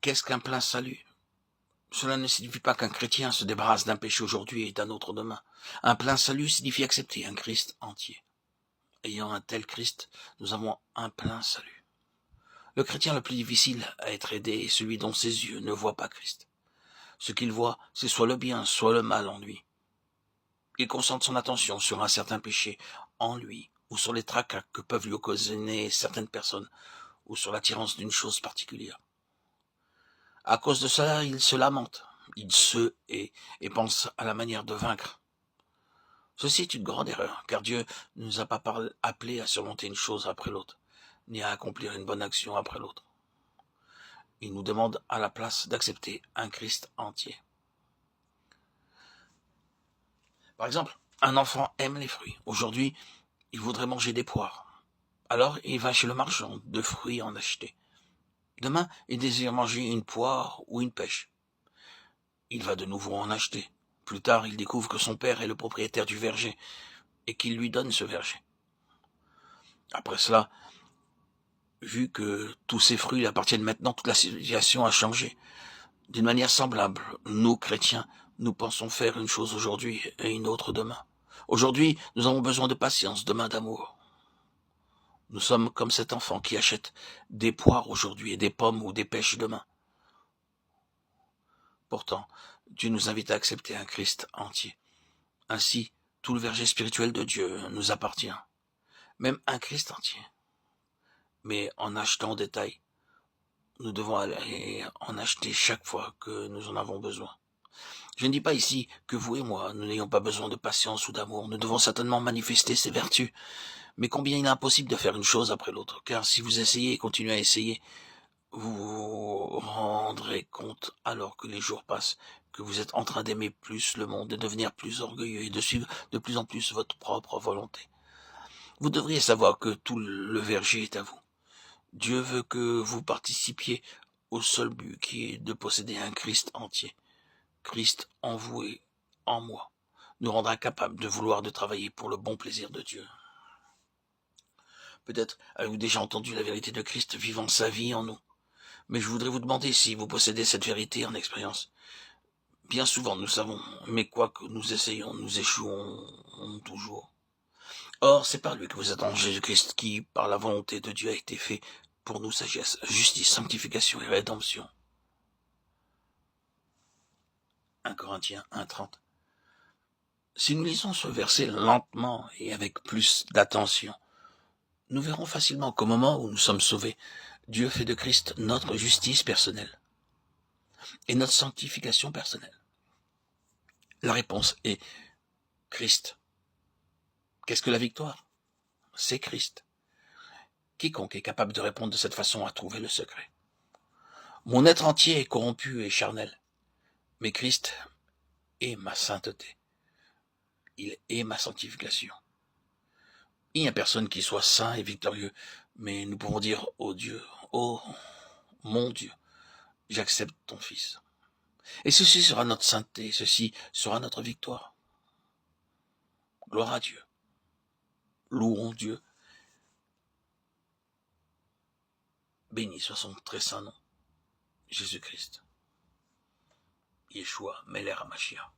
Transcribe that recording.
Qu'est-ce qu'un plein salut? Cela ne signifie pas qu'un chrétien se débarrasse d'un péché aujourd'hui et d'un autre demain. Un plein salut signifie accepter un Christ entier. Ayant un tel Christ, nous avons un plein salut. Le chrétien le plus difficile à être aidé est celui dont ses yeux ne voient pas Christ. Ce qu'il voit, c'est soit le bien, soit le mal en lui. Il concentre son attention sur un certain péché en lui, ou sur les tracas que peuvent lui occasionner certaines personnes, ou sur l'attirance d'une chose particulière. À cause de cela, il se lamente, il se hait et pense à la manière de vaincre. Ceci est une grande erreur, car Dieu ne nous a pas appelés à surmonter une chose après l'autre, ni à accomplir une bonne action après l'autre. Il nous demande à la place d'accepter un Christ entier. Par exemple, un enfant aime les fruits. Aujourd'hui, il voudrait manger des poires. Alors, il va chez le marchand de fruits en acheter. Demain, il désire manger une poire ou une pêche. Il va de nouveau en acheter. Plus tard, il découvre que son père est le propriétaire du verger et qu'il lui donne ce verger. Après cela, vu que tous ces fruits lui appartiennent maintenant, toute la situation a changé. D'une manière semblable, nous, chrétiens, nous pensons faire une chose aujourd'hui et une autre demain. Aujourd'hui, nous avons besoin de patience, demain d'amour. Nous sommes comme cet enfant qui achète des poires aujourd'hui et des pommes ou des pêches demain. Pourtant, Dieu nous invite à accepter un Christ entier. Ainsi, tout le verger spirituel de Dieu nous appartient, même un Christ entier. Mais en achetant en détail, nous devons aller en acheter chaque fois que nous en avons besoin. Je ne dis pas ici que vous et moi, nous n'ayons pas besoin de patience ou d'amour, nous devons certainement manifester ces vertus, mais combien il est impossible de faire une chose après l'autre, car si vous essayez et continuez à essayer, vous vous rendrez compte, alors que les jours passent, que vous êtes en train d'aimer plus le monde, de devenir plus orgueilleux et de suivre de plus en plus votre propre volonté. Vous devriez savoir que tout le verger est à vous. Dieu veut que vous participiez au seul but qui est de posséder un Christ entier. Christ en vous et en moi nous rendra capables de vouloir de travailler pour le bon plaisir de Dieu. Peut-être avez-vous déjà entendu la vérité de Christ vivant sa vie en nous. Mais je voudrais vous demander si vous possédez cette vérité en expérience. Bien souvent nous savons, mais quoi que nous essayons, nous échouons toujours. Or, c'est par lui que vous êtes en Jésus-Christ qui, par la volonté de Dieu, a été fait pour nous sagesse, justice, sanctification et rédemption. 1 Corinthiens 1:30. Si nous lisons ce verset lentement et avec plus d'attention, nous verrons facilement qu'au moment où nous sommes sauvés, Dieu fait de Christ notre justice personnelle et notre sanctification personnelle. La réponse est Christ. Qu'est-ce que la victoire? C'est Christ. Quiconque est capable de répondre de cette façon a trouvé le secret. Mon être entier est corrompu et charnel, mais Christ est ma sainteté. Il est ma sanctification. Il n'y a personne qui soit saint et victorieux, mais nous pouvons dire ô Dieu, ô mon Dieu, j'accepte ton Fils. Et ceci sera notre sainteté, ceci sera notre victoire. Gloire à Dieu. Louons Dieu. Béni soit son très saint nom. Jésus-Christ. Yeshua, Melech HaMashiach.